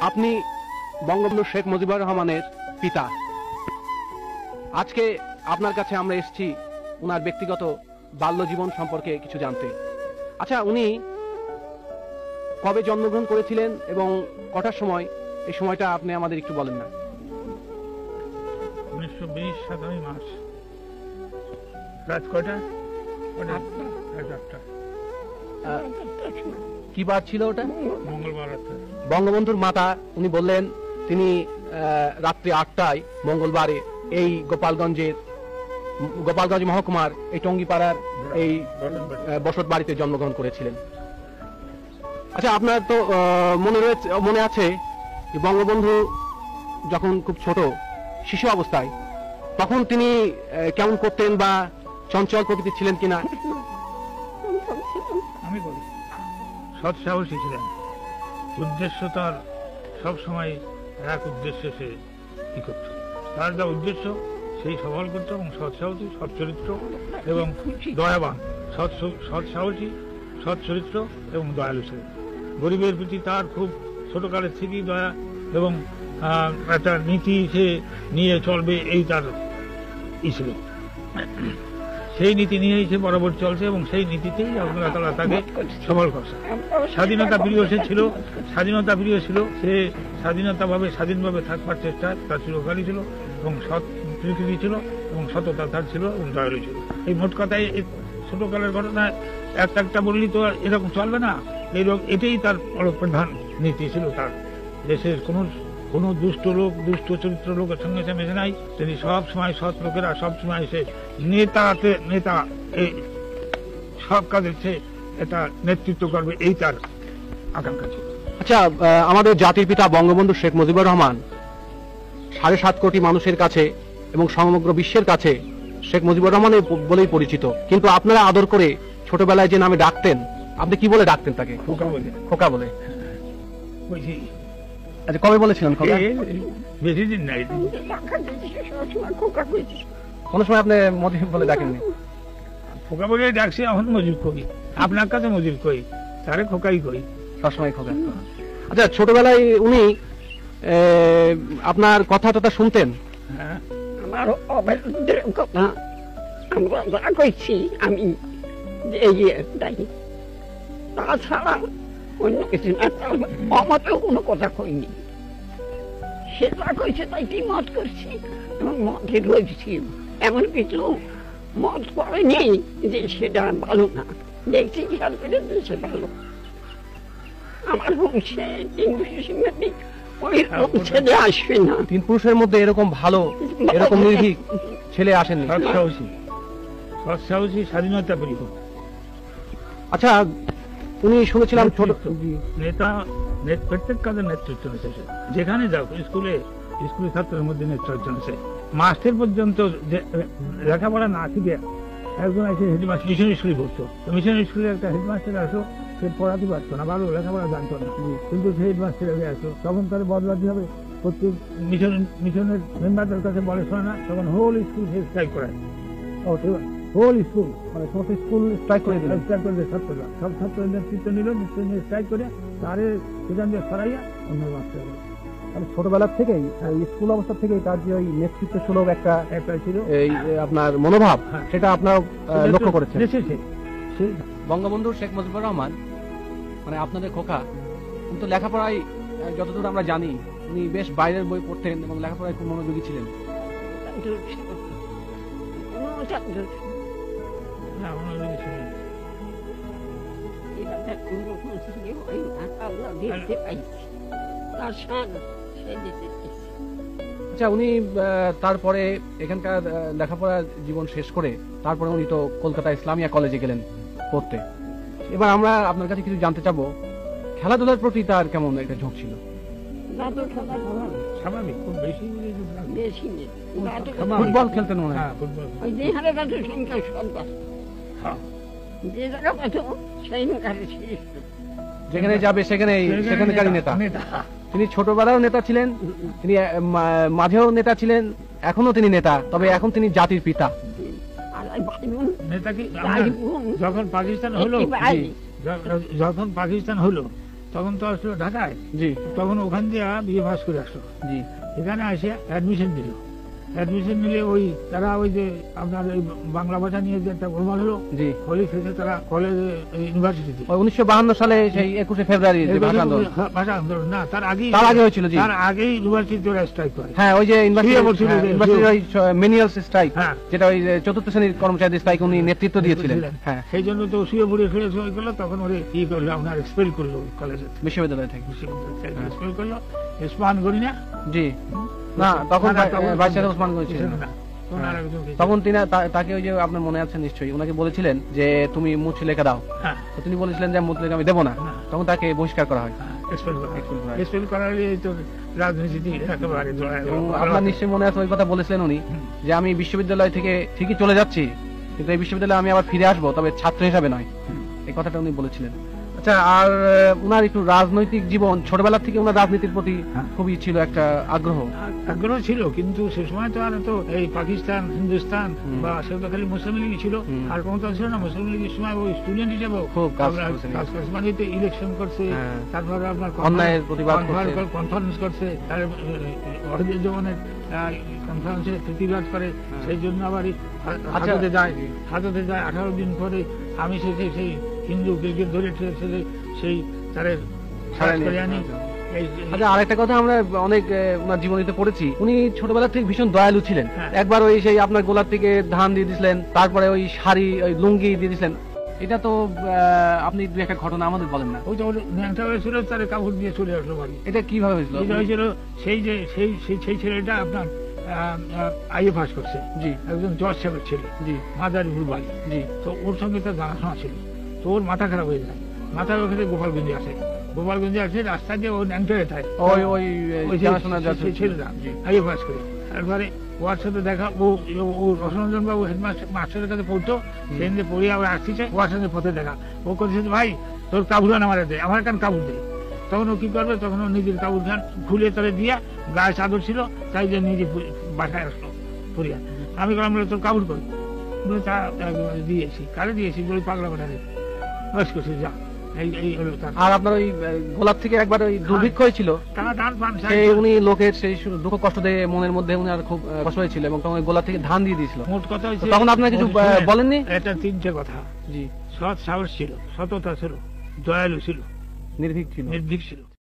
আপনি বঙ্গবন্ধু শেখ মুজিবুর রহমানের পিতা। আজকে আপনার কাছে আমরা এসেছি উনার ব্যক্তিগত বাল্য জীবন সম্পর্কে কিছু জানতে। আচ্ছা, উনি কবে জন্মগ্রহণ করেছিলেন এবং কটার সময়, এই সময়টা আপনি আমাদের একটু বলেন না। 1920 7 মাস, রাত কয়টা? কি বার ছিল ওটা? মঙ্গলবার। বঙ্গবন্ধুর মাতা উনি বললেন তিনি রাত্রি 8টায় মঙ্গলবারে এই গোপালগঞ্জ মহকুমার এই টঙ্গিপাড়ার এই বসত বাড়িতে জন্মগ্রহণ করেছিলেন। আচ্ছা, আপনার তো মনে আছে যে বঙ্গবন্ধু যখন খুব ছোট শিশু অবস্থায় তখন তিনি কেমন করতেন বা চঞ্চল প্রকৃতির ছিলেন কিনা? আমি বলি সৎ সাহসী ছিলেন। উদ্দেশ্য তার সবসময় এক উদ্দেশ্য, সে কি করত, তার যা উদ্দেশ্য সেই সফল করত, এবং সৎ সাহসী, সৎ চরিত্র এবং দয়াবান। সৎ সাহসী, সৎ চরিত্র এবং দয়ালু ছিলেন। গরিবের প্রতি তার খুব ছোটকালের থেকেই দয়া এবং একটা নীতি সে নিয়ে চলবে, এই তার ছিল। সেই নীতি নিয়েই সে বরাবর চলছে এবং সেই নীতিতেই আল্লাহ তাআলা তাকে সফল করছে। স্বাধীনতা প্রিয় সে ছিল, স্বাধীনতা প্রিয় ছিল, সে স্বাধীনভাবে থাকবার চেষ্টা তার চিরকালই ছিল, এবং সৎ প্রকৃতি ছিল, এবং সততা তার ছিল, এবং দয়ালু ছিল। এই মোট কথায় ছোটকালের ঘটনা একটা বললি তো এরকম চলবে না। এটাই তার প্রধান নীতি ছিল। তার দেশের কোনো দুষ্ট চরিত্র লোকের সঙ্গে সে মেশে নাই। তিনি সব সময় সৎ লোকেরা, সব সময় সে নেতা এই সব কাজের সে এটা নেতৃত্ব করবে, এই তার আকাঙ্ক্ষা ছিল। আচ্ছা, আমাদের জাতির পিতা বঙ্গবন্ধু শেখ মুজিবুর রহমান 7.5 কোটি মানুষের কাছে এবং সমগ্র বিশ্বের কাছে শেখ মুজিবুর রহমান বলেই পরিচিত, কিন্তু আপনারা আদর করে ছোটবেলায় যে নামে ডাকতেন, আপনি কি বলে ডাকতেন তাকে? খোকা বলে। আচ্ছা, কবে বলেছিলেন খোকা? বেশি দিন নাই, কোন সময় আপনি মজিব বলে ডাকেননি? খোকা বলে ডাকছি। এখন মজিব কই, আপনার কাছে মজিব কই, তারে খোকাই কই, সবসময় খোকা। আচ্ছা, ছোটবেলায় উনি আপনার কথা টথা শুনতেন? হ্যাঁ, আমার অভদ্র কথা আমরা যা কইছি আমি তাছাড়া অন্য কিছু না। আমাকেও কোনো কথা কইনি, সেটা কইছে তাই কি মত করছি এবং মতে রয়েছি। এমন কিছু মত করেনি যে সেটা ভালো না, দেখছি খেয়াল করে সে ভালো। আমার বংশে 3 পুরুষের মধ্যে ওই ছেলে আসবে না। 3 পুরুষের মধ্যে এরকম ভালো, এরকম নির্ভীক ছেলে আসেনি। সৎ সাহসী, স্বাধীনতা প্রিয়। আচ্ছা, উনি শুনেছিলাম ছোট নেতা, প্রত্যেক কাজের নেতৃত্ব নিতেছে। যেখানে যাও, স্কুলে ছাত্রের মধ্যে নেতৃত্ব নিচ্ছে। মাস্টার পর্যন্ত লেখাপড়া না শিখে একজন এসে হেডমাস্টার মিশন স্কুলে পড়তো। মিশন স্কুলে একটা হেডমাস্টার আসো, সে পড়াতে পারতো না, ভালো লেখাপড়া জানতো না, কিন্তু সে হেডমাস্টার আগে আসতো, তখন তার বদলাতে হবে। প্রত্যেক মিশনের মেম্বারদের কাছে বলে শোনে না, তখন হোল স্কুল সে স্ট্রাইক করায়। হোল স্কুল মানে সমস্ত স্কুল স্ট্রাইক করে দিল, ছাত্ররা সব ছাত্রদের নেতৃত্ব নিল, স্ট্রাইক করে তারে সেখান দিয়ে সরাইয়া অন্য মাস্টার। ছোটবেলার থেকেই স্কুল অবস্থা থেকেই তার যে ওই নেতৃত্ব সুলভ একটা ছিল এই আপনার মনোভাব, সেটা আপনার লক্ষ্য করেছেন। বঙ্গবন্ধু শেখ মুজিবুর রহমান মানে আপনাদের খোকা, কিন্তু লেখাপড়ায় যতদূর আমরা জানি উনি বেশ বাইরের বই পড়তেন এবং লেখাপড়ায় খুব মনোযোগী ছিলেন। আচ্ছা, উনি তারপরে এখানকার লেখাপড়া জীবন শেষ করে তারপরে উনি তো কলকাতা ইসলামিয়া কলেজে গেলেন পড়তে। এবার আমরা আপনার কাছে কিছু জানতে চাবো, খেলাধুলার প্রতি তার কেমন একটা ঝোঁক ছিল? স্বাভাবিক, খুব বেশি ফুটবল খেলতেন মনে হয়। যেখানে যাবে সেখানকারই নেতা। তিনি ছোটবেলাও নেতা ছিলেন, তিনি মাঝেও নেতা ছিলেন, এখনো তিনি নেতা, তবে এখন তিনি জাতির পিতা। নেতা কি যখন পাকিস্তান হলো তখন তো আসলো ঢাকায়, জি তখন ওখান দিয়ে বিয়ে পাস করে আসলো, জি এখানে আসে অ্যাডমিশন দিল। অ্যাডমিশন নিলে ওই তারা ওই যে আপনার ওই বাংলা ভাষা নিয়ে যে একটা গোলমাল হলো, জি হলে শেষে তারা কলেজে ইউনিভার্সিটিতে ওই 1952 সালে সেই 21শে ফেব্রুয়ারি যে ভাষা আন্দোলন, ভাষা আন্দোলন না, তার আগে হয়েছিল। জি তার আগেই ইউনিভার্সিটিতে ওরা স্ট্রাইক করে। হ্যাঁ, ওই যে শুয়ে পড়ছিল যে, ইউনিভার্সিটির ওই মেনিয়াল স্ট্রাইক, হ্যাঁ। যেটা ওই যে চতুর্থ শ্রেণীর কর্মচারীদের স্ট্রাইক উনি নেতৃত্ব দিয়েছিলেন। হ্যাঁ, সেই জন্য তো শুয়ে পড়ে ফিরে সই করলো, তখন ওরে কি করলো আপনার এক্সপেল করলো কলেজে, বিশ্ববিদ্যালয় থেকে। এক্সপেল করলো। স্পান করি না, জি না, তখন না, তখন ভাইস চ্যান্সেলর ওসমান গনি ছিলেন। না, তখন আর একজন কে ছিল। তখন তিনি তাকে ওই যে আপনার মনে আছে নিশ্চয়ই, ওনাকে বলেছিলেন যে তুমি মুছ লেখা দাও, হ্যাঁ, তো তিনি বলেছিলেন যে মুছ লেখা আমি দেবো না, হ্যাঁ। তখন তাকে বহিষ্কার করা হয়। এক্সপেল করা। Expel করা হয়। এক্সপেল করার এই তো রাজনীতি একেবারে জড়ায় এবং গেল। আপনার নিশ্চয়ই মনে আছে ওই কথা বলেছিলেন উনি, যে আমি বিশ্ববিদ্যালয় থেকে ঠিকই চলে যাচ্ছি, কিন্তু এই বিশ্ববিদ্যালয়ে আমি আবার ফিরে আসবো, তবে ছাত্র হিসাবে নয়, এই কথাটা উনি বলেছিলেন। আচ্ছা, আর উনার একটু রাজনৈতিক জীবন, ছোটবেলা থেকে উনার রাজনীতির প্রতি খুবই ছিল একটা আগ্রহ। আগ্রহ ছিল, কিন্তু সে সময় তো আর তো এই পাকিস্তান, হিন্দুস্তান বা সে তো খালি মুসলিম লীগই ছিল, আর কোনো তো ছিল না। মুসলিম লীগের সময় ওই স্টুডেন্ট হিসেবে খুব কাজ আমরা করেছেন। কাজ করছি, মানে ইলেকশন করছে, হ্যাঁ। তারপরে আপনার অন্যায়ের প্রতিবাদ করছে। কনফারেন্স করছে, তার অহিদের জমানের কনফারেন্সে প্রতিবাদ করে, সেই জন্য আবার হাজতে যায়। হাজতে যায় 18 দিন পরে আমি সেই হিন্দু ক্রিকেট ধরে সেই তারে সারাই করে আনি। আচ্ছা, আরেকটা কথা, আমরা অনেক ওনার জীবনীতে পড়েছি, উনি ছোটবেলা থেকে ভীষণ দয়ালু ছিলেন। হ্যাঁ। একবার ওই সেই আপনার গোলার থেকে ধান দিয়ে দিয়েছিলেন, তারপরে ওই শাড়ি, ওই লুঙ্গি দিয়ে দিয়েছিলেন। এটা তো আপনি দু একটা ঘটনা আমাদের বলেন না। ওই তো ন্যাংটা হয়েছিল, তার কাপড় দিয়ে চলে আসলো বাড়ি। এটা কিভাবে হয়েছিল? এটা হয়েছিল সেই ছেলেটা আপনার আইএ পাস করছে, জি একজন জজ সাহেবের ছেলে, জি মাদারীপুর বাড়ি। জি তো ওর সঙ্গে তার জানাশোনা ছিল, তো ওর মাথা খারাপ হয়ে যায়। মাথার ওখানে গোপালগঞ্জে আসে, গোপালগঞ্জে আসে রাস্তা দিয়ে ও ন্যাংটা হয়ে থাকে। ওই ওই ওই জানাশোনা যাচ্ছে। ছেলেটা জি আইএ পাস করে, তারপরে ওর সাথে দেখা, ও রসরঞ্জন বাবু হেডমাস্টার মাস্টারের কাছে পড়তো, সেদিন পড়িয়ে আবার আসছে, ওর সাথে পথে দেখা। ও করছে, ভাই তোর কাবুরান আমার দে, আমার কান কাবুর দে। তখন ও কি করবে, তখন ও নিজের কাবুর খান খুলে তারে দিয়া, গায়ে চাদর ছিল, তাই যে নিজে বাসায় আসলো পড়িয়া। আমি বললাম, তোর কাবুর করি, বলে তা দিয়েছি। কারে দিয়েছি? বলে পাগলা পাঠারে বাস করছে, যা। এই হলো তার। আর আপনার ওই গোলাপ থেকে একবার ওই দুর্ভিক্ষ হয়েছিল, টাকা ধান পান সেই উনি লোকের সেই দুঃখ কষ্ট দিয়ে মনের মধ্যে উনি আর খুব কষ্ট হয়েছিল, এবং তখন ওই গোলাপ থেকে ধান দিয়ে দিয়েছিল। মোট কথা হয়েছে, তখন আপনার কিছু বলেননি? এটা তিনটে কথা। জি, সৎ সাহস ছিল, সততা ছিল, দয়ালু ছিল, নির্ভীক ছিল। নির্ভীক ছিল।